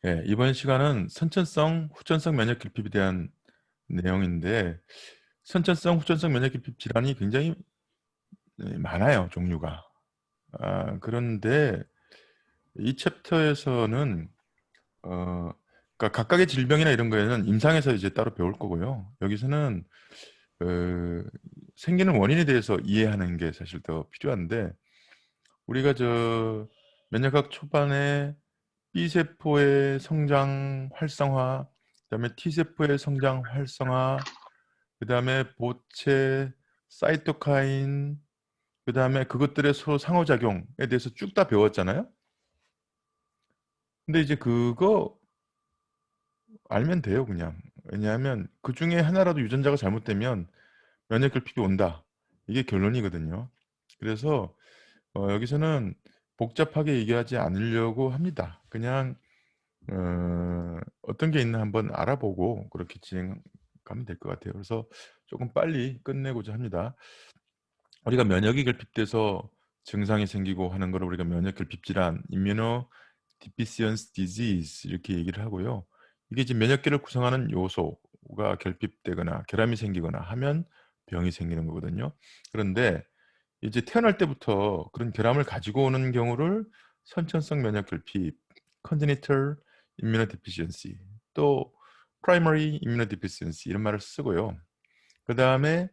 예, 이번 시간은 선천성, 후천성 면역 결핍에 대한 내용인데, 선천성, 후천성 면역 결핍 질환이 굉장히 많아요, 종류가. 그런데 이 챕터에서는 그러니까 각각의 질병이나 이런 거에는 임상에서 이제 따로 배울 거고요. 여기서는 어, 생기는 원인에 대해서 이해하는 게 사실 더 필요한데, 우리가 면역학 초반에 B세포의 성장 활성화, 그다음에 T세포의 성장 활성화, 그다음에 보체, 사이토카인, 그다음에 그것들의 서로 상호작용에 대해서 쭉 다 배웠잖아요. 근데 이제 그거 알면 돼요, 그냥. 왜냐하면 그 중에 하나라도 유전자가 잘못되면 면역 결핍이 온다. 이게 결론이거든요. 그래서 여기서는 복잡하게 얘기하지 않으려고 합니다. 그냥 어떤 게 있나 한번 알아보고 그렇게 진행하면 될 것 같아요. 그래서 조금 빨리 끝내고자 합니다. 우리가 면역이 결핍돼서 증상이 생기고 하는 걸 우리가 면역 결핍 질환, immunodeficiency disease 이렇게 얘기를 하고요. 이게 지금 면역계를 구성하는 요소가 결핍되거나 결함이 생기거나 하면 병이 생기는 거거든요. 그런데 이제 태어날 때부터 그런 결함을 가지고 오는 경우를 선천성 면역 결핍, congenital immunodeficiency, 또 primary immunodeficiency 이런 말을 쓰고요. 그 다음에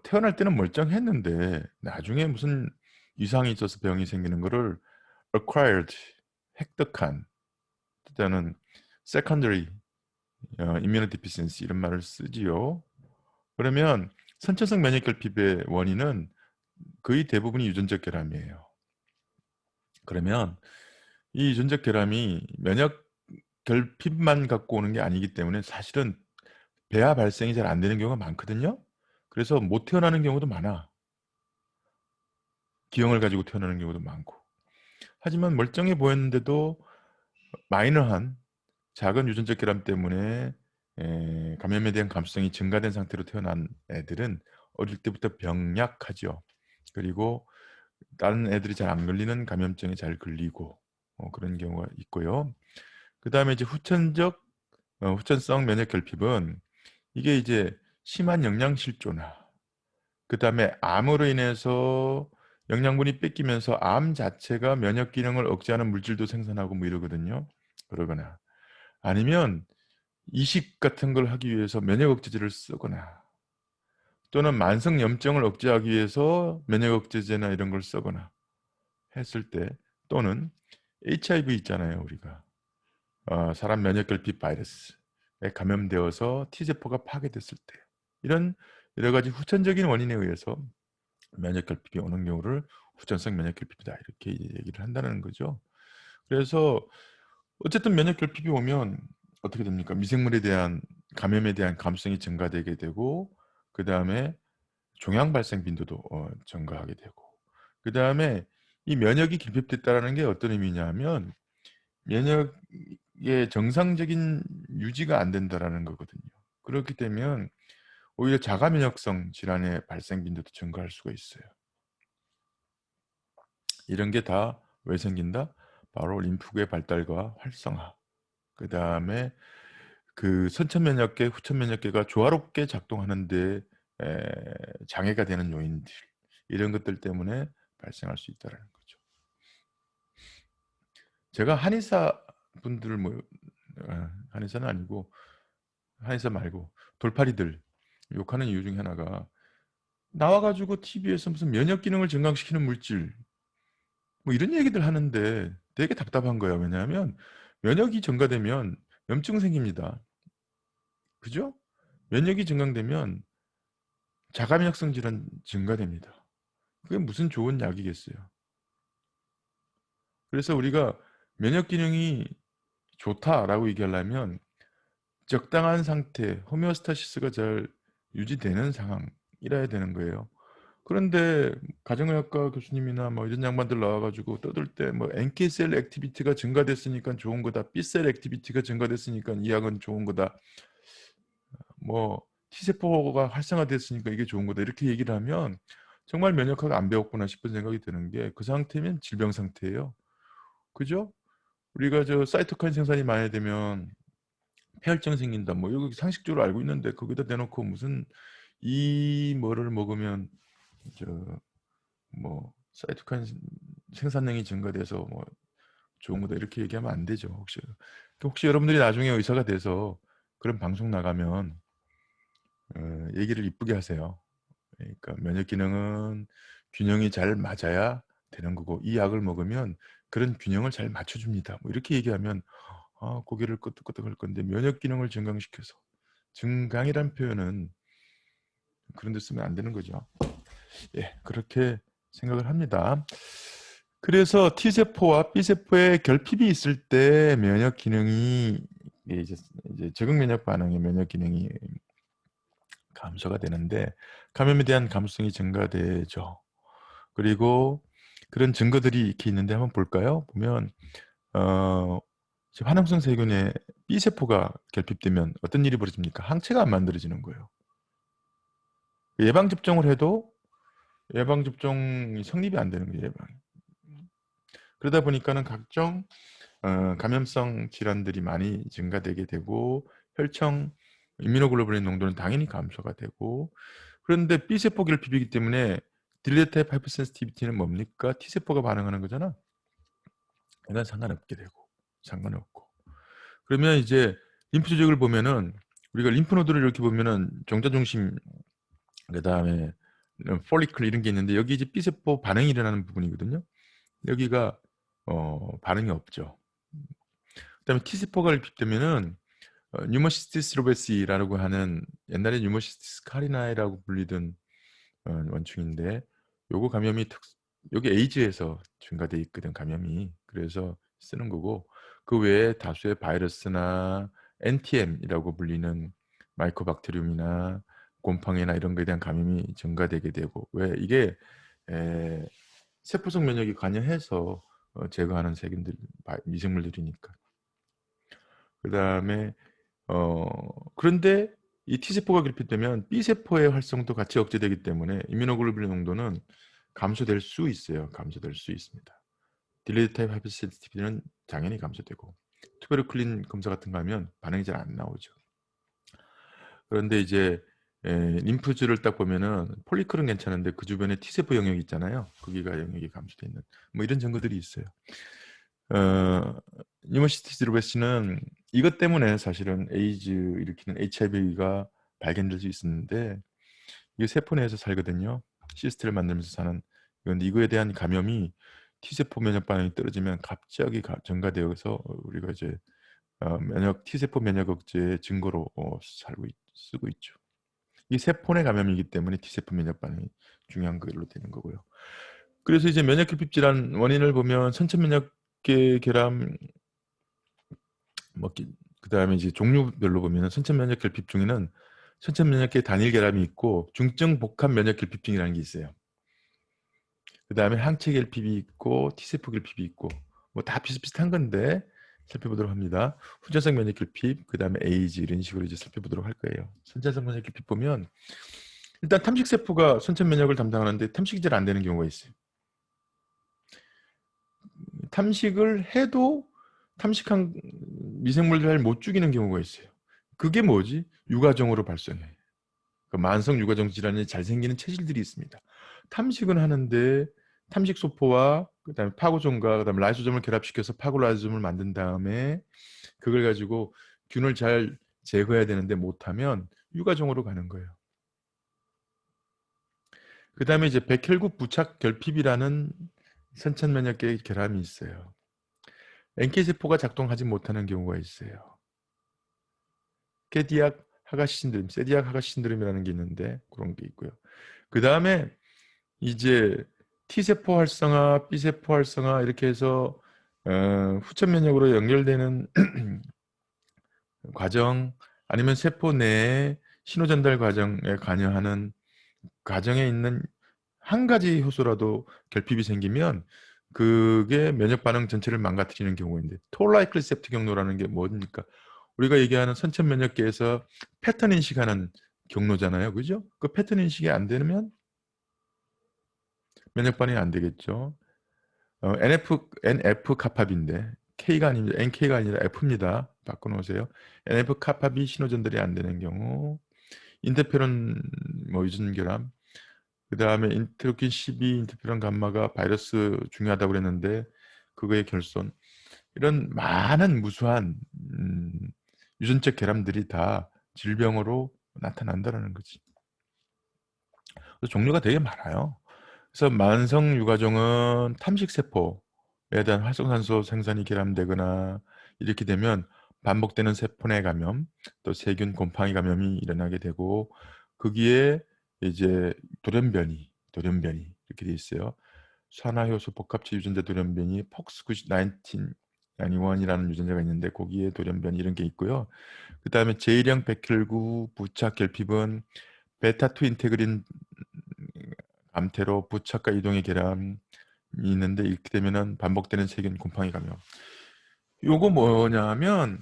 태어날 때는 멀쩡했는데 나중에 무슨 이상이 있어서 병이 생기는 거를 acquired, 획득한, 또는 secondary immunodeficiency 이런 말을 쓰지요. 그러면 선천성 면역 결핍의 원인은 거의 대부분이 유전적 결함이에요. 그러면 이 유전적 결함이 면역 결핍만 갖고 오는 게 아니기 때문에 사실은 배아 발생이 잘 안 되는 경우가 많거든요. 그래서 못 태어나는 경우도 많아. 기형을 가지고 태어나는 경우도 많고. 하지만 멀쩡해 보였는데도 마이너한 작은 유전적 결함 때문에 감염에 대한 감수성이 증가된 상태로 태어난 애들은 어릴 때부터 병약하죠. 그리고 다른 애들이 잘 안 걸리는 감염증이 잘 걸리고 그런 경우가 있고요. 그 다음에 이제 후천성 면역 결핍은 이게 이제 심한 영양실조나 그 다음에 암으로 인해서 영양분이 뺏기면서 암 자체가 면역 기능을 억제하는 물질도 생산하고 뭐 이러거든요. 그러거나 아니면 이식 같은 걸 하기 위해서 면역 억제제를 쓰거나 또는 만성 염증을 억제하기 위해서 면역 억제제나 이런 걸 쓰거나 했을 때 또는 HIV 있잖아요, 우리가. 사람 면역 결핍 바이러스에 감염되어서 T세포가 파괴됐을 때 이런 여러 가지 후천적인 원인에 의해서 면역 결핍이 오는 경우를 후천성 면역 결핍이다 이렇게 얘기를 한다는 거죠. 그래서 어쨌든 면역 결핍이 오면 어떻게 됩니까? 미생물에 대한 감염에 대한 감수성이 증가되게 되고 그 다음에 종양 발생 빈도도 증가하게 되고 그 다음에 이 면역이 결핍됐다는 게 어떤 의미냐면 면역의 정상적인 유지가 안 된다라는 거거든요. 그렇기 때문에 오히려 자가 면역성 질환의 발생 빈도도 증가할 수가 있어요. 이런 게 다 왜 생긴다? 바로 림프구의 발달과 활성화. 그 다음에 그 선천 면역계, 후천 면역계가 조화롭게 작동하는데 장애가 되는 요인들 이런 것들 때문에 발생할 수 있다는 거죠. 제가 한의사 분들 한의사는 아니고 한의사 말고 돌팔이들 욕하는 이유 중에 하나가 나와가지고 TV에서 무슨 면역 기능을 증강시키는 물질 뭐 이런 얘기들 하는데 되게 답답한 거예요. 왜냐하면 면역이 증가되면 염증 생깁니다. 그죠? 면역이 증강되면 자가면역성 질환 증가됩니다. 그게 무슨 좋은 약이겠어요. 그래서 우리가 면역 기능이 좋다라고 얘기하려면 적당한 상태, 호메오스타시스가 잘 유지되는 상황이라야 되는 거예요. 그런데 가정의학과 교수님이나 뭐 이런 양반들 나와가지고 떠들 때 뭐 NK셀 액티비티가 증가됐으니까 좋은 거다. B셀 액티비티가 증가됐으니까 이 약은 좋은 거다. 뭐 T세포가 활성화됐으니까 이게 좋은 거다. 이렇게 얘기를 하면 정말 면역학 안 배웠구나 싶은 생각이 드는 게 그 상태면 질병 상태예요. 그죠? 우리가 저 사이토카인 생산이 많이 되면 폐혈증 생긴다. 뭐 이거 상식적으로 알고 있는데 거기다 대놓고 무슨 이 뭐를 먹으면 저 뭐 사이토카인 생산량이 증가돼서 뭐 좋은 거다 이렇게 얘기하면 안 되죠. 혹시 여러분들이 나중에 의사가 돼서 그런 방송 나가면 얘기를 이쁘게 하세요. 그러니까 면역 기능은 균형이 잘 맞아야 되는 거고 이 약을 먹으면 그런 균형을 잘 맞춰줍니다. 뭐 이렇게 얘기하면 고개를 끄덕끄덕 할 건데 면역 기능을 증강시켜서 증강이란 표현은 그런 데 쓰면 안 되는 거죠. 예, 그렇게 생각을 합니다. 그래서 T세포와 B세포의 결핍이 있을 때 면역 기능이 이제 적응 면역 반응의 면역 기능이 감소가 되는데 감염에 대한 감수성이 증가되죠. 그리고 그런 증거들이 이렇게 있는데 한번 볼까요? 보면 화농성 세균의 B세포가 결핍되면 어떤 일이 벌어집니까? 항체가 안 만들어지는 거예요. 예방접종을 해도 예방접종이 성립이 안 되는 거예요. 그러다 보니까는 각종 감염성 질환들이 많이 증가되게 되고 혈청 이뮤노글로불린 농도는 당연히 감소가 되고 그런데 B세포 결핍이기 때문에 딜레이 타입 하이퍼센시티비티는 뭡니까? T세포가 반응하는 거잖아. 이건 상관없게 되고 상관없고 그러면 이제 림프 조직을 보면은 우리가 림프 노드를 이렇게 보면은 종자 중심 그다음에 폴리클 이런 게 있는데 여기 이제 B세포 반응이 일어나는 부분이거든요. 여기가 반응이 없죠. 그다음에 T세포가 결핍되면은 뉴모시스티스 로베시라고 하는 옛날에 뉴모시스티스 카리나이라고 불리던 원충인데 요거 감염이 여기 에이즈에서 증가돼 있거든 감염이. 그래서 쓰는 거고 그 외에 다수의 바이러스나 NTM이라고 불리는 마이코박테리움이나 곰팡이나 이런 거에 대한 감염이 증가되게 되고 왜 이게 세포성 면역이 관여해서 제거하는 세균들 미생물들이니까. 그다음에 그런데 이 T세포가 결핍되면 B세포의 활성도 같이 억제되기 때문에 이뮤노글로불린 농도는 감소될 수 있어요. 감소될 수 있습니다. 딜레이드 타입 하이퍼센시티비티는 당연히 감소되고 투베르클린 검사 같은 거 하면 반응이 잘 안 나오죠. 그런데 이제 림프주를 딱 보면은 폴리클은 괜찮은데 그 주변에 T세포 영역이 있잖아요. 거기가 영역이 감소돼 있는 뭐 이런 증거들이 있어요. 뉴모시티스 루베시는 이것 때문에 사실은 에이즈 일으키는 HIV가 발견될 수 있었는데 이게 세포 내에서 살거든요. 시스트를 만들면서 사는. 그런데 이거에 대한 감염이 T세포 면역 반응이 떨어지면 갑자기 증가되어서 우리가 이제 T세포 면역 억제의 증거로 쓰고 있죠. 이 세포 내 감염이기 때문에 T세포 면역 반응이 중요한 걸로 되는 거고요. 그래서 이제 면역 결핍 질환 원인을 보면 선천 면역계 결함 그다음에 이제 종류별로 보면 선천 면역 결핍 중에는 선천 면역계 단일 결함이 있고 중증 복합 면역 결핍증이라는 게 있어요. 그다음에 항체 결핍이 있고 T세포 결핍이 있고 뭐 다 비슷비슷한 건데 살펴보도록 합니다. 후천성 면역 결핍, 그다음에 에이즈 이런 식으로 이제 살펴보도록 할 거예요. 선천성 면역 결핍 보면 일단 탐식세포가 선천 면역을 담당하는데 탐식이 잘 안 되는 경우가 있어요. 탐식을 해도 탐식한 미생물들 잘 못 죽이는 경우가 있어요. 그게 뭐지? 유가종으로 발생해. 그 만성 유가종 질환이 잘 생기는 체질들이 있습니다. 탐식은 하는데 탐식 소포와 그다음에 파고종과 그다음에 라이소점을 결합시켜서 파고라이소점을 만든 다음에 그걸 가지고 균을 잘 제거해야 되는데 못하면 유가종으로 가는 거예요. 그다음에 이제 백혈구 부착 결핍이라는 선천 면역계의 결함이 있어요. NK세포가 작동하지 못하는 경우가 있어요. 캐디악 하가시 신드롬, 세디악 하가시 신드롬이라는 게 있는데 그런 게 있고요. 그 다음에 이제 T세포 활성화, B세포 활성화 이렇게 해서 후천 면역으로 연결되는 과정 아니면 세포 내에 신호 전달 과정에 관여하는 과정에 있는 한 가지 효소라도 결핍이 생기면 그게 면역 반응 전체를 망가뜨리는 경우인데 톨라이크 리셉터 경로라는 게 뭡니까? 우리가 얘기하는 선천 면역계에서 패턴 인식하는 경로잖아요. 그죠? 그 패턴 인식이 안 되면 면역 반응이 안 되겠죠. NF 카팝인데 K가 아닙니다. NK가 아니라 F입니다. 바꿔놓으세요. NF 카파 B 신호전달이 안 되는 경우, 인터페론 뭐 유전 결함, 그 다음에 인터루킨 12, 인터페론 감마가 바이러스 중요하다고 그랬는데 그거의 결손, 이런 많은 무수한 유전적 결함들이 다 질병으로 나타난다는 거지. 종류가 되게 많아요. 그래서 만성 유가종은 탐식세포에 대한 활성산소 생산이 결함되거나 이렇게 되면 반복되는 세포 내 감염, 또 세균 곰팡이 감염이 일어나게 되고, 거기에 이제 돌연변이 이렇게 돼 있어요. 산화효소 복합체 유전자 돌연변이 폭스1991이라는 유전자가 있는데 거기에 돌연변이 이런 게 있고요. 그 다음에 제1형 백혈구 부착 결핍은 베타2 인테그린 암태로 부착과 이동의 결함이 있는데 이렇게 되면은 반복되는 세균 곰팡이 감염. 요거 뭐냐면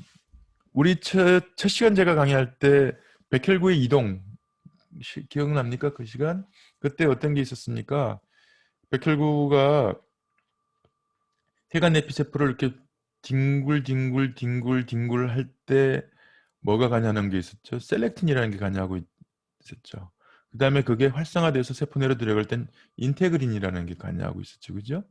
우리 첫 시간 제가 강의할 때 백혈구의 이동 기억납니까? 그 시간? 그때 어떤 게 있었습니까? 백혈구가 혈관 내피세포를 이렇게 뒹굴 할 때 뭐가 가냐는 게 있었죠. 셀렉틴이라는 게 가냐고 있었죠. 그 다음에 그게 활성화돼서 세포 내로 들어갈 땐 인테그린이라는 게 가냐고 있었죠. 그죠?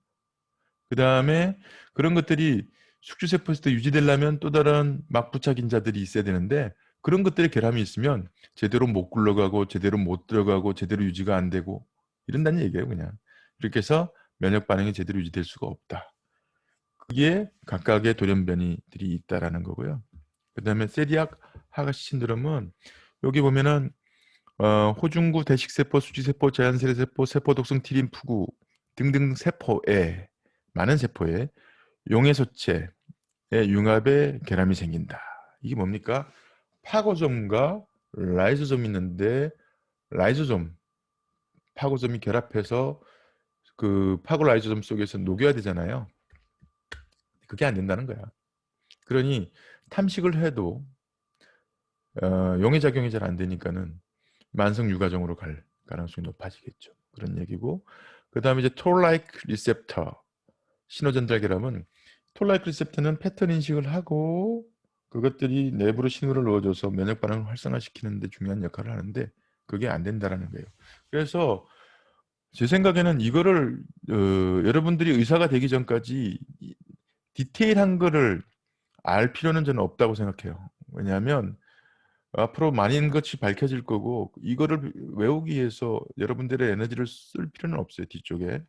그 다음에 그런 것들이 숙주세포에서 유지되려면 또 다른 막부착 인자들이 있어야 되는데 그런 것들의 결함이 있으면 제대로 못 굴러가고 제대로 못 들어가고 제대로 유지가 안 되고 이런다는 얘기예요. 그냥 이렇게 해서 면역 반응이 제대로 유지될 수가 없다. 그게 각각의 돌연변이들이 있다라는 거고요. 그 다음에 셀리악 하가시 신드롬은 여기 보면은 호중구 대식세포, 수지세포, 자연세례세포, 세포독성 T림프구 등등 세포에 많은 세포에 용해소체의 융합의 결함이 생긴다. 이게 뭡니까? 파고점과 라이소점이 있는데 라이소점, 파고점이 결합해서 그 파고 라이소점 속에서 녹여야 되잖아요. 그게 안 된다는 거야. 그러니 탐식을 해도 용해작용이 잘 안 되니까는 만성 유가종으로 갈 가능성이 높아지겠죠. 그런 얘기고, 그 다음에 이제 톨라이크 리셉터 신호전달 결함은 톨라이크 리셉터는 패턴 인식을 하고 그것들이 내부로 신호를 넣어줘서 면역 반응을 활성화시키는 데 중요한 역할을 하는데 그게 안 된다라는 거예요. 그래서 제 생각에는 이거를 여러분들이 의사가 되기 전까지 디테일한 거를 알 필요는 저는 없다고 생각해요. 왜냐하면 앞으로 많은 것이 밝혀질 거고 이거를 외우기 위해서 여러분들의 에너지를 쓸 필요는 없어요. 뒤쪽에.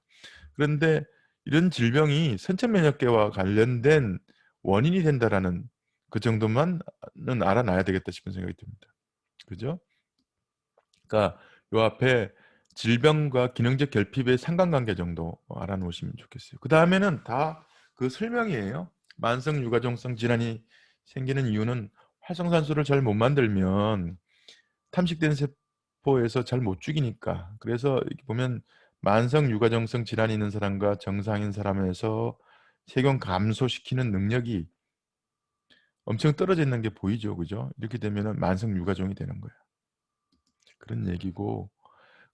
그런데 이런 질병이 선천면역계와 관련된 원인이 된다라는 그 정도만은 알아놔야 되겠다 싶은 생각이 듭니다. 그죠? 그러니까 요 앞에 질병과 기능적 결핍의 상관관계 정도 알아놓으시면 좋겠어요. 그 다음에는 다 그 설명이에요. 만성 유가종성 질환이 생기는 이유는 활성산소를 잘 못 만들면 탐식된 세포에서 잘 못 죽이니까. 그래서 이렇게 보면 만성 유가정성 질환이 있는 사람과 정상인 사람에서 세균 감소시키는 능력이 엄청 떨어져 있는 게 보이죠. 그죠? 이렇게 되면 만성 유가종이 되는 거예요. 그런 얘기고.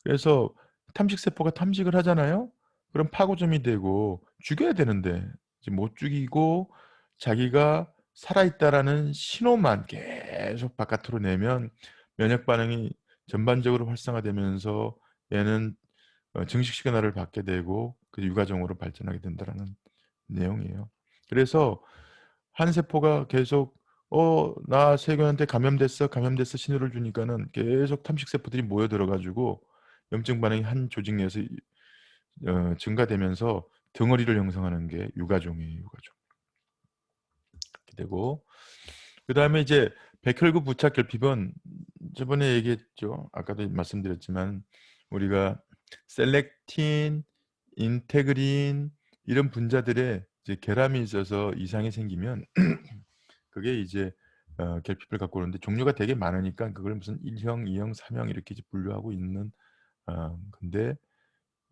그래서 탐식세포가 탐식을 하잖아요. 그럼 파고점이 되고 죽여야 되는데 이제 못 죽이고 자기가 살아있다라는 신호만 계속 바깥으로 내면 면역 반응이 전반적으로 활성화되면서 얘는 증식 시그널을 받게 되고 그 유가종으로 발전하게 된다는 내용이에요. 그래서 한 세포가 계속 나 세균한테 감염됐어 신호를 주니까는 계속 탐식 세포들이 모여 들어가지고 염증 반응이 한 조직 내에서 증가되면서 덩어리를 형성하는 게 유가종이에요. 유가종. 이렇게 되고 그 다음에 이제 백혈구 부착 결핍은 저번에 얘기했죠. 아까도 말씀드렸지만 우리가 셀렉틴, 인테그린 이런 분자들의 이제 결함이 있어서 이상이 생기면 그게 이제 결핍을 갖고 오는데 종류가 되게 많으니까 그걸 무슨 1형, 2형, 3형 이렇게 이제 분류하고 있는 근데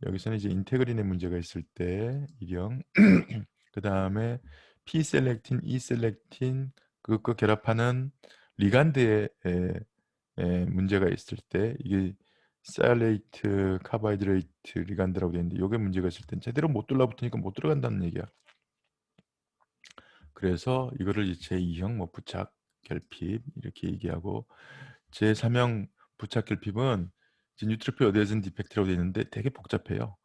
여기서는 이제 인테그린의 문제가 있을 때 1형 그 다음에 P셀렉틴, E셀렉틴 그것과 결합하는 리간드의 문제가 있을 때 이게 사이레이트, 카보하이드레이트 리간드라고 되어 있는데 이게 문제가 있을 땐 제대로 못 들러붙으니까 못 들어간다는 얘기야. 그래서 이거를 이제 제2형 뭐 부착 결핍 이렇게 얘기하고, 제3형 부착 결핍은 이제 뉴트로필 어데전 디펙트라고 되어 있는데 되게 복잡해요.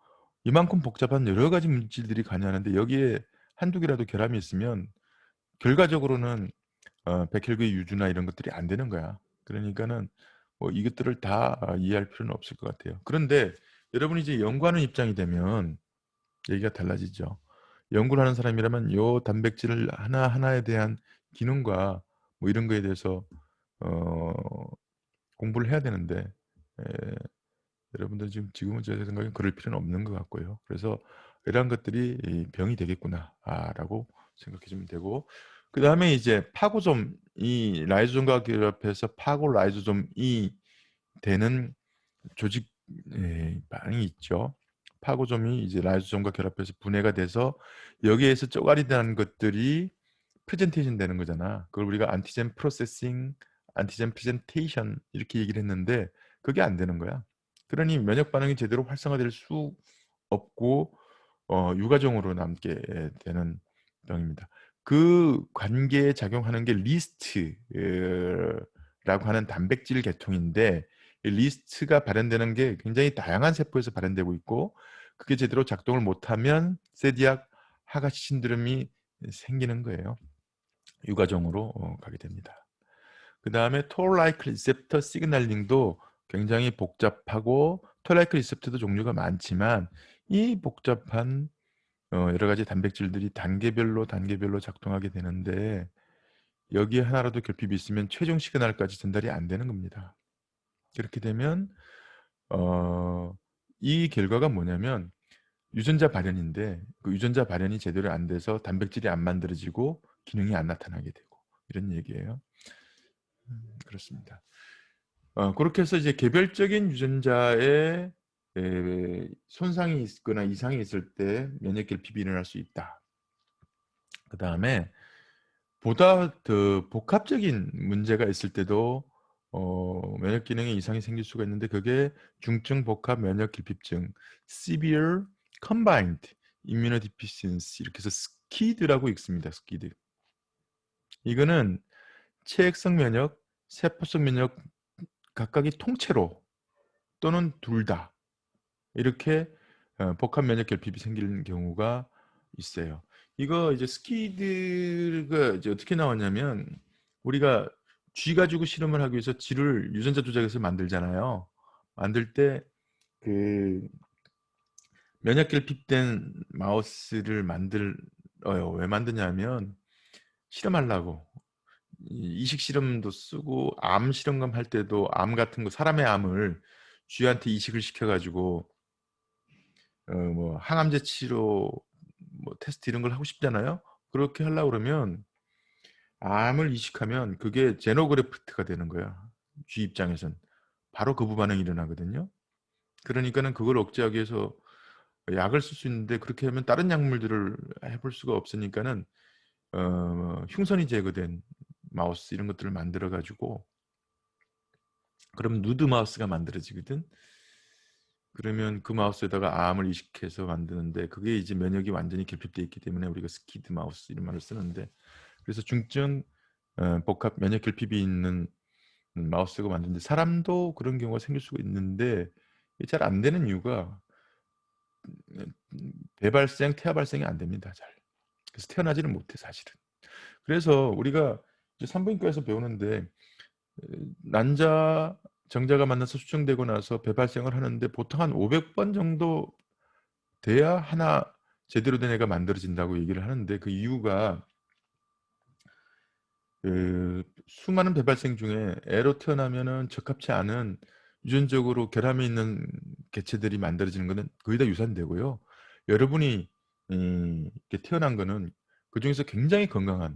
이만큼 복잡한 여러 가지 물질들이 관여하는데 여기에 한두 개라도 결함이 있으면 결과적으로는 백혈구의 유주나 이런 것들이 안 되는 거야. 그러니까는 뭐 이것들을 다 이해할 필요는 없을 것 같아요. 그런데 여러분이 이제 연구하는 입장이 되면 얘기가 달라지죠. 연구를 하는 사람이라면 요 단백질 하나하나에 대한 기능과 뭐 이런 거에 대해서 어, 공부를 해야 되는데, 에, 여러분들 지금은 제 생각엔 그럴 필요는 없는 것 같고요. 그래서 이러한 것들이 이 병이 되겠구나라고 생각해 주면 되고, 그 다음에 이제 파고좀, 이 라이조좀과 결합해서 파고 라이조좀이 되는 조직 반응이 있죠. 파고좀이 이제 라이조좀과 결합해서 분해가 돼서 여기에서 쪼가리 난 것들이 프레젠테이션 되는 거잖아. 그걸 우리가 안티젠 프로세싱, 안티젠 프레젠테이션 이렇게 얘기를 했는데 그게 안 되는 거야. 그러니 면역 반응이 제대로 활성화될 수 없고 유가종으로 남게 되는 병입니다. 그 관계에 작용하는 게 리스트라고 하는 단백질 계통인데, 이 리스트가 발현되는 게 굉장히 다양한 세포에서 발현되고 있고, 그게 제대로 작동을 못하면 세디악 하가시 신드롬이 생기는 거예요. 유가종으로 가게 됩니다. 그 다음에 톨라이크 리셉터 시그널링도 굉장히 복잡하고, 톨라이크 리셉터도 종류가 많지만 이 복잡한 여러 가지 단백질들이 단계별로 작동하게 되는데, 여기에 하나라도 결핍이 있으면 최종 시그널까지 전달이 안 되는 겁니다. 그렇게 되면 이 결과가 뭐냐면 유전자 발현인데, 그 유전자 발현이 제대로 안 돼서 단백질이 안 만들어지고 기능이 안 나타나게 되고 이런 얘기예요. 그렇습니다. 그렇게 해서 이제 개별적인 유전자에 손상이 있거나 이상이 있을 때 면역 결핍이 일어날 수 있다. 그 다음에 보다 더 복합적인 문제가 있을 때도 면역 기능에 이상이 생길 수가 있는데, 그게 중증 복합 면역 결핍증, Severe Combined Immunodeficiency, 이렇게 해서 스키드라고 읽습니다. 스키드. 이거는 체액성 면역, 세포성 면역 각각이 통째로 또는 둘 다 이렇게 복합 면역 결핍이 생기는 경우가 있어요. 이거 이제 스키드가 이제 어떻게 나왔냐면, 우리가 쥐 가지고 실험을 하기 위해서 쥐를 유전자 조작해서 만들잖아요. 만들 때 그 면역 결핍된 마우스를 만들어요. 왜 만드냐면 실험하려고. 이식 실험도 쓰고 암 실험감 할 때도 암 같은 거, 사람의 암을 쥐한테 이식을 시켜가지고 뭐 항암제 치료 뭐 테스트 이런 걸 하고 싶잖아요. 그렇게 하려고 그러면 암을 이식하면 그게 제노그래프트가 되는 거야. 쥐 입장에선 바로 거부 반응이 일어나거든요. 그러니까는 그걸 억제하기 위해서 약을 쓸 수 있는데, 그렇게 하면 다른 약물들을 해볼 수가 없으니까는 흉선이 제거된 마우스 이런 것들을 만들어 가지고, 그럼 누드 마우스가 만들어지거든. 그러면 그 마우스에다가 암을 이식해서 만드는데, 그게 이제 면역이 완전히 결핍되어 있기 때문에 우리가 스키드 마우스 이런 말을 쓰는데, 그래서 중증 복합 면역 결핍이 있는 마우스가 만드는데, 사람도 그런 경우가 생길 수가 있는데 잘 안 되는 이유가 배발생, 태아 발생이 안 됩니다. 잘. 그래서 태어나지는 못해 사실은. 그래서 우리가 이제 산부인과에서 배우는데 난자 정자가 만나서 수정되고 나서 배발생을 하는데 보통 한 500번 정도 돼야 하나 제대로 된 애가 만들어진다고 얘기를 하는데, 그 이유가 수많은 배발생 중에 애로 태어나면은 적합치 않은 유전적으로 결함이 있는 개체들이 만들어지는 것은 거의 다 유산되고요. 여러분이 이렇게 태어난 거는 그 중에서 굉장히 건강한,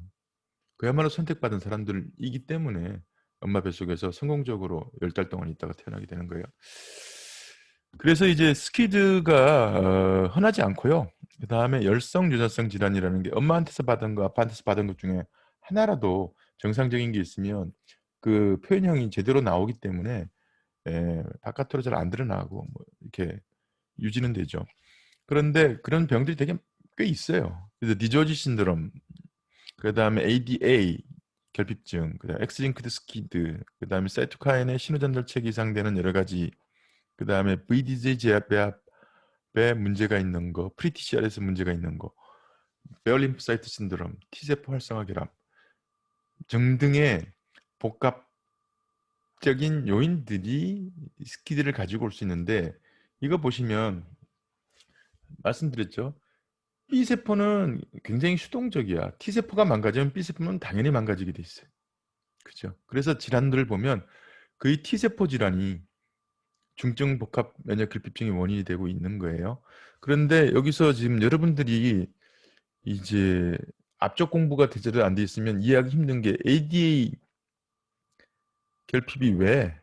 그야말로 선택받은 사람들이기 때문에 엄마 뱃속에서 성공적으로 10달 동안 있다가 태어나게 되는 거예요. 그래서 이제 스키드가 흔하지 않고요. 그 다음에 열성 유전성 질환이라는 게 엄마한테서 받은 거, 아빠한테서 받은 것 중에 하나라도 정상적인 게 있으면 그 표현형이 제대로 나오기 때문에 바깥으로 잘 안 드러나고 뭐 이렇게 유지는 되죠. 그런데 그런 병들이 되게 꽤 있어요. 그래서 디조지 신드롬, 그다음에 ADA 결핍증, 그다음에 X링크드 스키드, 그다음에 사이토카인의 신호전달체계 이상되는 여러 가지, 그다음에 VDJ 제압에 문제가 있는 거, 프리TCR에서 문제가 있는 거, 베어림프사이트 신드롬, T세포 활성화 결함 등등의 복합적인 요인들이 스키드를 가지고 올 수 있는데, 이거 보시면 말씀드렸죠. B세포는 굉장히 수동적이야. T세포가 망가지면 B세포는 당연히 망가지게 돼 있어요. 그죠? 그래서 질환들을 보면 거의 T세포 질환이 중증 복합 면역 결핍증의 원인이 되고 있는 거예요. 그런데 여기서 지금 여러분들이 이제 앞쪽 공부가 제대로 안 돼 있으면 이해하기 힘든 게, ADA 결핍이 왜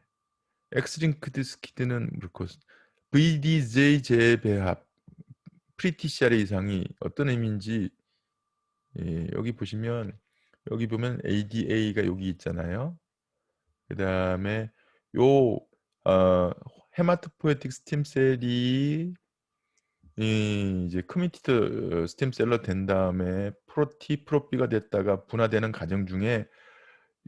X링크드 스키드는 그렇고 VDJ 재배합 프리TCR 이상이 어떤 의미인지, 여기 보시면, 여기 보면 ADA가 여기 있잖아요. 그 다음에 요 헤마토포에틱 스팀셀이 이제 커미티드 스팀셀로 된 다음에 프로티프로피가 됐다가 분화되는 과정 중에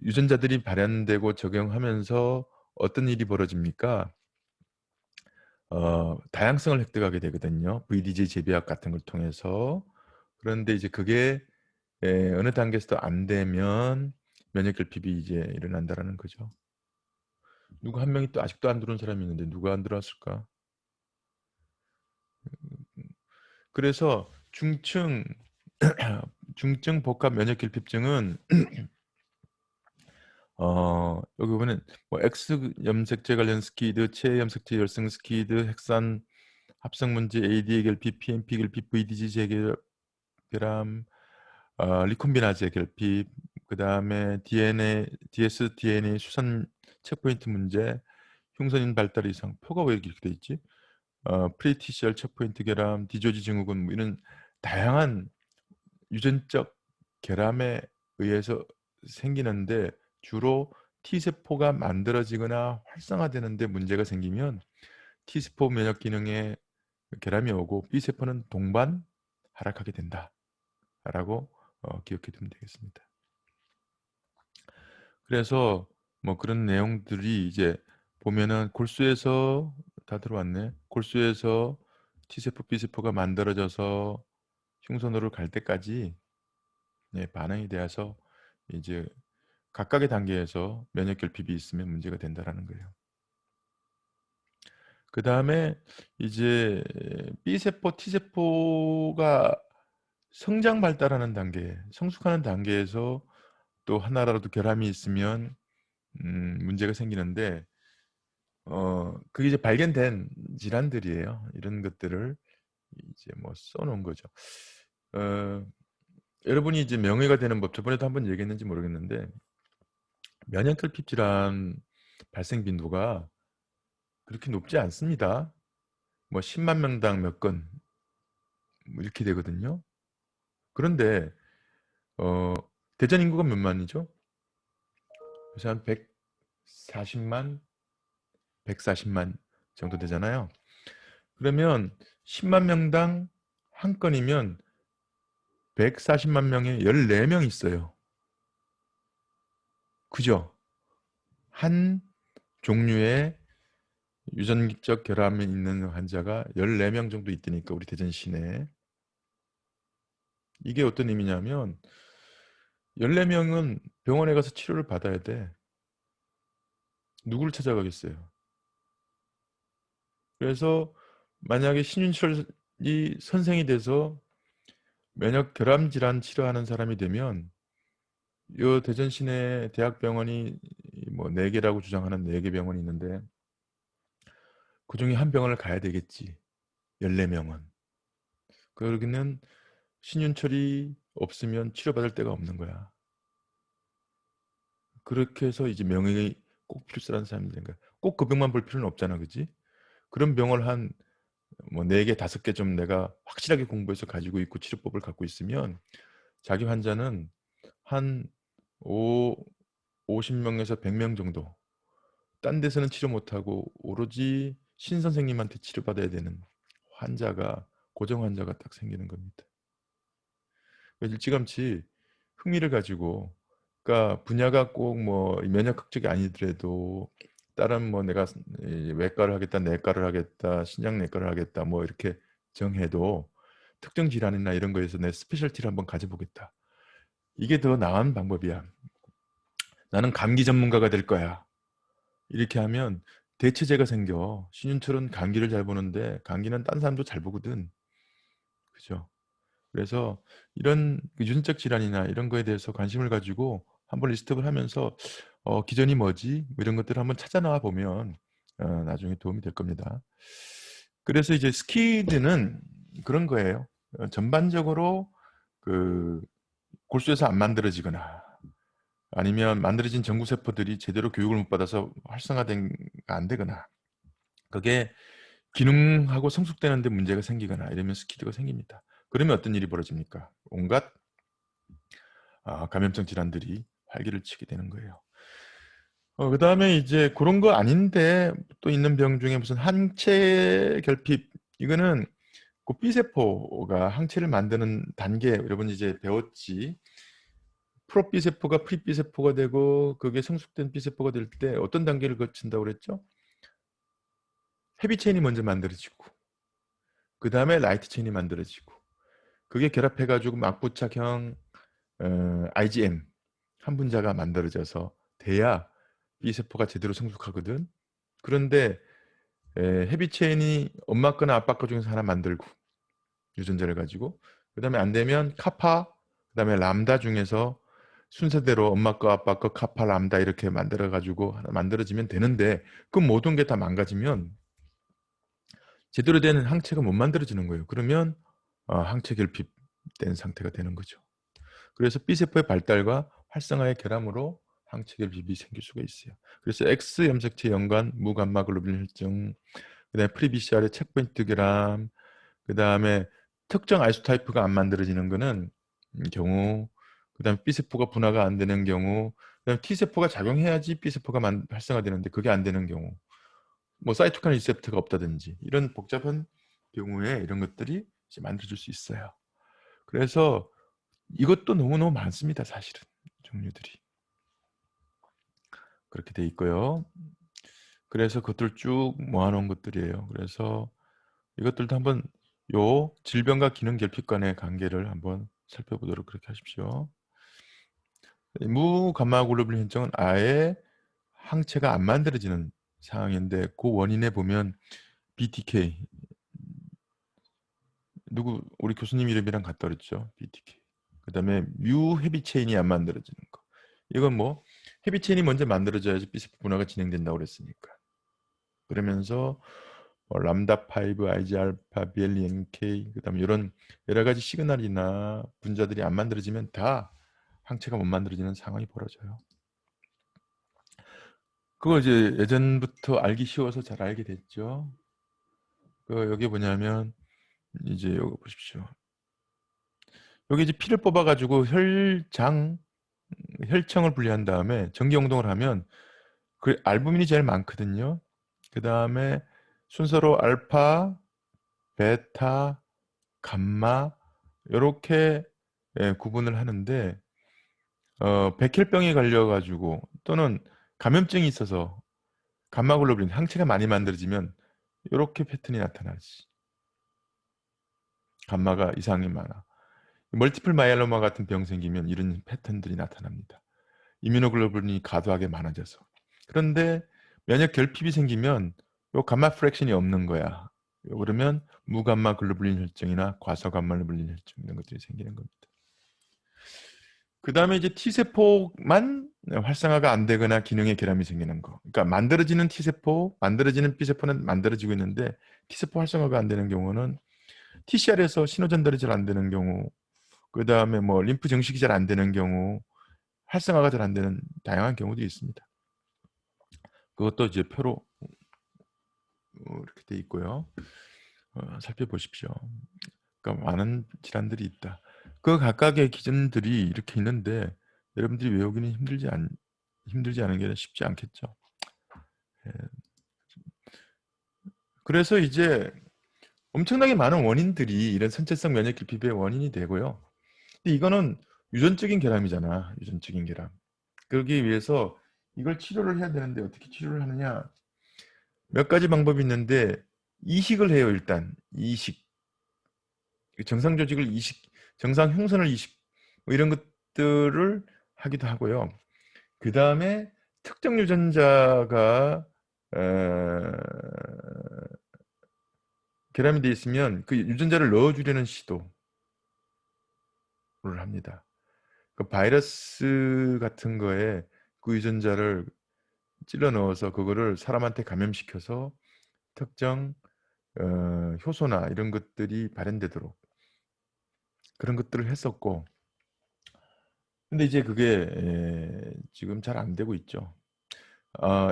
유전자들이 발현되고 적용하면서 어떤 일이 벌어집니까? 다양성을 획득하게 되거든요. VDJ 재배합 같은 걸 통해서. 그런데 이제 그게 어느 단계에서도 안 되면 면역 결핍이 이제 일어난다라는 거죠. 누구 한 명이 또 아직도 안 들어온 사람이 있는데 누가 안 들어왔을까? 그래서 중증 복합 면역 결핍증은 여기 보면 뭐 X 염색체 관련 스키드, 체해 염색체 열성 스키드, 핵산 합성 문제, ADA 결핍, PMP 결핍, VDG 재결함, 리콤비나제 결핍, 그 다음에 dsDNA 수산 체크포인트 문제, 흉선인 발달 이상, 표가 왜 이렇게 돼 있지? 프리TCR 체크포인트 결함, 디조지 증후군, 뭐 이런 다양한 유전적 결함에 의해서 생기는데, 주로 T세포가 만들어지거나 활성화되는데 문제가 생기면 T세포 면역 기능에 결함이 오고 B세포는 동반 하락하게 된다라고 기억해 두면 되겠습니다. 그래서 뭐 그런 내용들이 이제 보면은 골수에서 다 들어왔네. 골수에서 T세포, B세포가 만들어져서 흉선으로 갈 때까지 반응에 대해서 이제 각각의 단계에서 면역 결핍이 있으면 문제가 된다라는 거예요. 그 다음에 이제 B세포, T세포가 성장 발달하는 단계, 성숙하는 단계에서 또 하나라도 결함이 있으면 문제가 생기는데, 그게 이제 발견된 질환들이에요. 이런 것들을 이제 뭐 써놓은 거죠. 여러분이 이제 명의가 되는 법, 저번에도 한번 얘기했는지 모르겠는데, 면역결핍 질환 발생 빈도가 그렇게 높지 않습니다. 뭐 10만 명당 몇 건, 뭐 이렇게 되거든요. 그런데 어, 대전 인구가 몇 만이죠? 그래서 한 140만, 140만 정도 되잖아요. 그러면 10만 명당 한 건이면 140만 명에 14명 있어요. 그죠? 한 종류의 유전적 결함이 있는 환자가 14명 정도 있다니까, 우리 대전 시내에. 이게 어떤 의미냐면 14명은 병원에 가서 치료를 받아야 돼. 누구를 찾아가겠어요? 그래서 만약에 신윤철이 선생이 돼서 면역 결함 질환 치료하는 사람이 되면, 이 대전 시내 대학병원이 뭐 4개라고 주장하는 4개 병원이 있는데 그 중에 한 병원을 가야 되겠지. 14명은. 그러기는 신윤철이 없으면 치료받을 데가 없는 거야. 그렇게 해서 이제 명예가 꼭 필수라는 사람이 된 거야. 꼭 그 병만 볼 필요는 없잖아, 그지? 그런 병을 한 뭐 4개, 5개 좀 내가 확실하게 공부해서 가지고 있고 치료법을 갖고 있으면 자기 환자는 한 50명에서 100명 정도, 딴 데서는 치료 못하고 오로지 신 선생님한테 치료받아야 되는 환자가, 고정 환자가 딱 생기는 겁니다. 일찌감치 흥미를 가지고, 그러니까 분야가 꼭 뭐 면역학 쪽이 아니더라도 다른 뭐 내가 외과를 하겠다, 내과를 하겠다, 신장내과를 하겠다 뭐 이렇게 정해도 특정 질환이나 이런 거에서 내 스페셜티를 한번 가져보겠다. 이게 더 나은 방법이야. 나는 감기 전문가가 될 거야. 이렇게 하면 대체제가 생겨. 신윤철은 감기를 잘 보는데 감기는 딴 사람도 잘 보거든. 그죠? 그래서 이런 유전적 질환이나 이런 거에 대해서 관심을 가지고 한번 리스트업을 하면서 기전이 뭐지? 뭐 이런 것들을 한번 찾아 나와 보면 나중에 도움이 될 겁니다. 그래서 이제 스키드는 그런 거예요. 전반적으로 그 골수에서 안 만들어지거나 아니면 만들어진 전구세포들이 제대로 교육을 못 받아서 활성화가 안 되거나 그게 기능하고 성숙되는 데 문제가 생기거나 이러면 스키드가 생깁니다. 그러면 어떤 일이 벌어집니까? 온갖 감염성 질환들이 활기를 치게 되는 거예요. 그 다음에 이제 그런 거 아닌데 또 있는 병 중에 무슨 항체 결핍, 이거는 그 B세포가 항체를 만드는 단계, 여러분 이제 배웠지. 프로 B세포가 프리 B세포가 되고 그게 성숙된 B세포가 될 때 어떤 단계를 거친다고 그랬죠? 헤비 체인이 먼저 만들어지고 그 다음에 라이트 체인이 만들어지고 그게 결합해가지고 막부착형 IgM 한 분자가 만들어져서 돼야 B세포가 제대로 성숙하거든. 그런데 헤비 체인이 엄마 거나 아빠 거 중에서 하나 만들고 유전자를 가지고 그 다음에 안 되면 카파, 그 다음에 람다 중에서 순서대로 엄마 거 아빠 거 카파 람다 이렇게 만들어 가지고 하나 만들어지면 되는데 그 모든 게 다 망가지면 제대로 된 항체가 못 만들어지는 거예요. 그러면 항체 결핍된 상태가 되는 거죠. 그래서 B세포의 발달과 활성화의 결함으로 항체 결핍이 생길 수가 있어요. 그래서 X 염색체 연관 무감마 글로불린 혈증, 그다음에 프리BCR의 체크포인트 결함, 그다음에 특정 아이소타입가 안 만들어지는 거는 경우, 그다음에 B세포가 분화가 안 되는 경우, 그다음에 T세포가 작용해야지 B세포가 활성화되는데 그게 안 되는 경우, 뭐 사이토카인 리셉터가 없다든지 이런 복잡한 경우에 이런 것들이 이제 만들어질 수 있어요. 그래서 이것도 너무너무 많습니다. 사실은 종류들이 그렇게 돼 있고요. 그래서 그것들 쭉 모아놓은 것들이에요. 그래서 이것들도 한번 요 질병과 기능 결핍 간의 관계를 한번 살펴보도록 그렇게 하십시오. 무감마글로불린 혈증은 아예 항체가 안 만들어지는 상황인데 그 원인에 보면 BTK, 누구 우리 교수님 이름이랑 같다 그랬죠. BTK. 그다음에 뮤 헤비 체인이 안 만들어지는 거. 이건 뭐 헤비 체인이 먼저 만들어져야지 B세포 분화가 진행된다고 그랬으니까. 그러면서 람다 5, IG 알파, BLE, NK, 그다음에 이런 여러 가지 시그널이나 분자들이 안 만들어지면 다 항체가 못 만들어지는 상황이 벌어져요. 그거 이제 예전부터 알기 쉬워서 잘 알게 됐죠. 여기 뭐냐면 이제 이거 보십시오. 여기 이제 피를 뽑아가지고 혈청을 분리한 다음에 전기용동을 하면 그 알부민이 제일 많거든요. 그 다음에 순서로 알파, 베타, 감마 이렇게 구분을 하는데 백혈병에 걸려가지고 또는 감염증이 있어서 감마글로불린 항체가 많이 만들어지면 이렇게 패턴이 나타나지. 감마가 이상이 많아. 멀티플 마이엘로마 같은 병 생기면 이런 패턴들이 나타납니다. 이뮤노글로불린이 과도하게 많아져서. 그런데 면역 결핍이 생기면 요 감마 프랙션이 없는 거야. 그러면 무감마 글로불린 혈증이나 과소감마 글로불린 혈증 이런 것들이 생기는 겁니다. 그 다음에 이제 T세포만 활성화가 안 되거나 기능의 결함이 생기는 거. 그러니까 만들어지는 T세포, 만들어지는 B세포는 만들어지고 있는데 T세포 활성화가 안 되는 경우는 TCR에서 신호 전달이 잘 안 되는 경우, 그 다음에 뭐 림프 정식이 잘 안 되는 경우, 활성화가 잘 안 되는 다양한 경우도 있습니다. 그것도 이제 표로 이렇게 돼 있고요. 살펴보십시오. 그러니까 많은 질환들이 있다. 그 각각의 기전들이 이렇게 있는데 여러분들이 외우기는 힘들지 않은 게 쉽지 않겠죠. 예. 그래서 이제 엄청나게 많은 원인들이 이런 선체성 면역 결핍의 원인이 되고요. 근데 이거는 유전적인 결함이잖아. 유전적인 결함. 그러기 위해서 이걸 치료를 해야 되는데 어떻게 치료를 하느냐. 몇 가지 방법이 있는데 이식을 해요. 일단 이식. 정상 조직을 이식, 정상 형성을 이식 뭐 이런 것들을 하기도 하고요. 그 다음에 특정 유전자가 결함이 돼 있으면 그 유전자를 넣어주려는 시도를 합니다. 그 바이러스 같은 거에 그 유전자를 찔러 넣어서 그거를 사람한테 감염시켜서 특정 효소나 이런 것들이 발현되도록 그런 것들을 했었고, 근데 이제 그게 지금 잘 안 되고 있죠.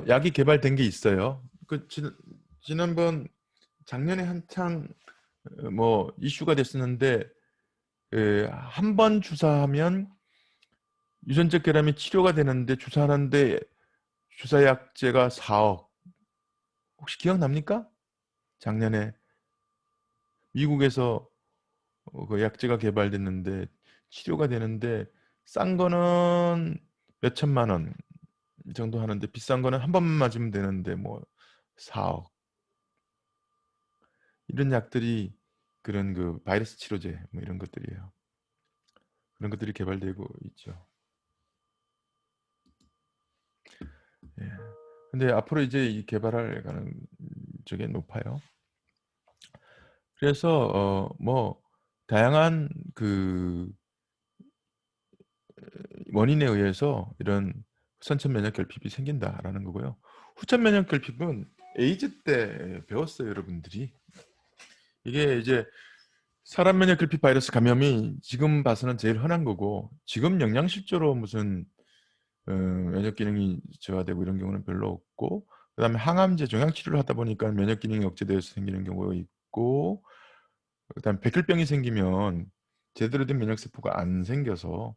약이 개발된 게 있어요. 지난번 작년에 한창 뭐 이슈가 됐었는데 한 번 주사하면 유전적 결함이 치료가 되는데 주사하는데 주사약제가 4억. 혹시 기억납니까? 작년에 미국에서 그 약제가 개발됐는데 치료가 되는데 싼 거는 몇 천만 원 정도 하는데 비싼 거는 한 번만 맞으면 되는데 뭐 4억. 이런 약들이 그런 그 바이러스 치료제 뭐 이런 것들이에요. 그런 것들이 개발되고 있죠. 예. 근데 앞으로 이제 이 개발할 가능성이 높아요. 그래서 뭐 다양한 그 원인에 의해서 이런 후천성 면역 결핍이 생긴다라는 거고요. 후천 면역 결핍은 에이즈 때 배웠어요, 여러분들이. 이게 이제 사람 면역 결핍 바이러스 감염이 지금 봐서는 제일 흔한 거고, 지금 영양실조로 무슨 면역 기능이 저하되고 이런 경우는 별로 없고, 그다음에 항암제 종양 치료를 하다 보니까 면역 기능이 억제되어서 생기는 경우가 있고, 그다음에 백혈병이 생기면 제대로 된 면역 세포가 안 생겨서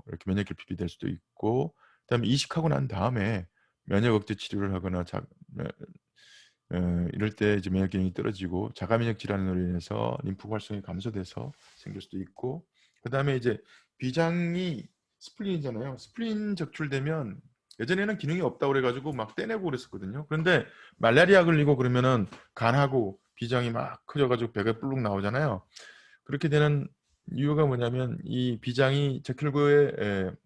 이렇게 면역 결핍이 될 수도 있고, 그다음에 이식하고 난 다음에 면역 억제 치료를 하거나 이럴 때 이제 면역 기능이 떨어지고 자가 면역 질환으로 인해서 림프 활성이 감소돼서 생길 수도 있고, 그다음에 이제 비장이 스플린이잖아요. 스플린 적출되면 예전에는 기능이 없다고 그래가지고 막 떼내고 그랬었거든요. 그런데 말라리아 걸리고 그러면은 간하고 비장이 막 커져가지고 배가 불룩 나오잖아요. 그렇게 되는 이유가 뭐냐면 이 비장이 적혈구의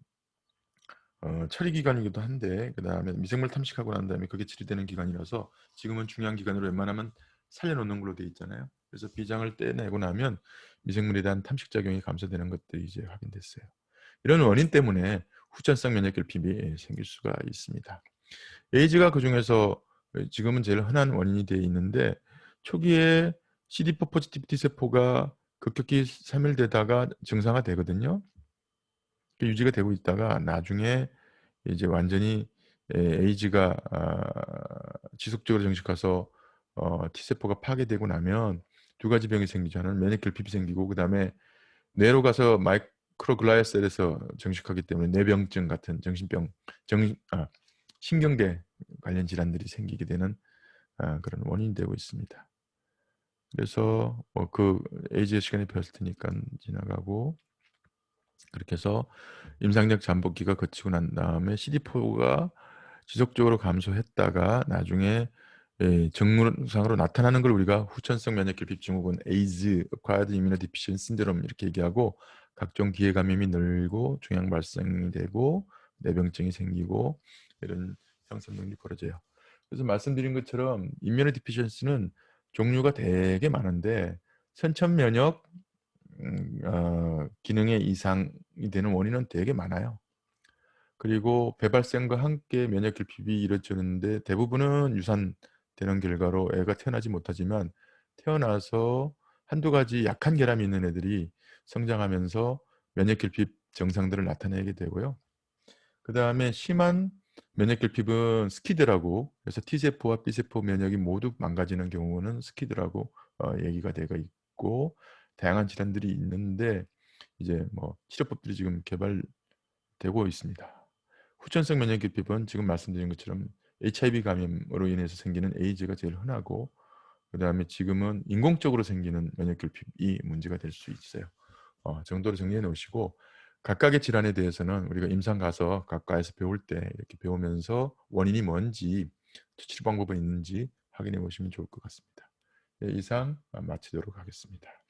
처리 기간이기도 한데, 그 다음에 미생물 탐식하고 난 다음에 그게 치료되는 기간이라서 지금은 중요한 기간으로 웬만하면 살려놓는 걸로 돼 있잖아요. 그래서 비장을 떼내고 나면 미생물에 대한 탐식 작용이 감소되는 것들이 이제 확인됐어요. 이런 원인 때문에 후천성 면역 결핍이 생길 수가 있습니다. 에이즈가 그 중에서 지금은 제일 흔한 원인이 되어 있는데, 초기에 CD4 포지티브 T세포가 급격히 사멸되다가 정상화되거든요. 유지가 되고 있다가 나중에 이제 완전히 에이즈가 지속적으로 정식화서 T세포가 파괴되고 나면 두 가지 병이 생기죠. 하나는 면역 결핍이 생기고, 그 다음에 뇌로 가서 마이크로글라이아셀에서 정식하기 때문에 뇌병증 같은 정신병, 신경계 관련 질환들이 생기게 되는 그런 원인이 되고 있습니다. 그래서 그 에이즈의 시간이 배웠을 테니까 지나가고, 그렇게 해서 임상적 잠복기가 거치고 난 다음에 CD4가 지속적으로 감소했다가 나중에 증상으로 나타나는 걸 우리가 후천성 면역결핍 증후군, 에이즈, Acquired Immunodeficiency Syndrome 이렇게 얘기하고, 각종 기회 감염이 늘고 종양 발생이 되고 뇌병증이 생기고 이런 형성들이 벌어져요. 그래서 말씀드린 것처럼 immunodeficiency는 종류가 되게 많은데 선천 면역 기능의 이상이 되는 원인은 되게 많아요. 그리고 배발생과 함께 면역 결핍이 이루어지는데 대부분은 유산되는 결과로 애가 태어나지 못하지만 태어나서 한두 가지 약한 결함이 있는 애들이 성장하면서 면역 결핍 증상들을 나타내게 되고요. 그 다음에 심한 면역 결핍은 스키드라고, 그래서 T세포와 B세포 면역이 모두 망가지는 경우는 스키드라고 얘기가 되고 있고, 다양한 질환들이 있는데 이제 뭐 치료법들이 지금 개발되고 있습니다. 후천성 면역 결핍은 지금 말씀드린 것처럼 HIV 감염으로 인해서 생기는 에이즈가 제일 흔하고, 그 다음에 지금은 인공적으로 생기는 면역 결핍이 문제가 될 수 있어요. 정도로 정리해 놓으시고, 각각의 질환에 대해서는 우리가 임상 가서 가까이서 배울 때 이렇게 배우면서 원인이 뭔지, 치료 방법이 있는지 확인해 보시면 좋을 것 같습니다. 네, 이상 마치도록 하겠습니다.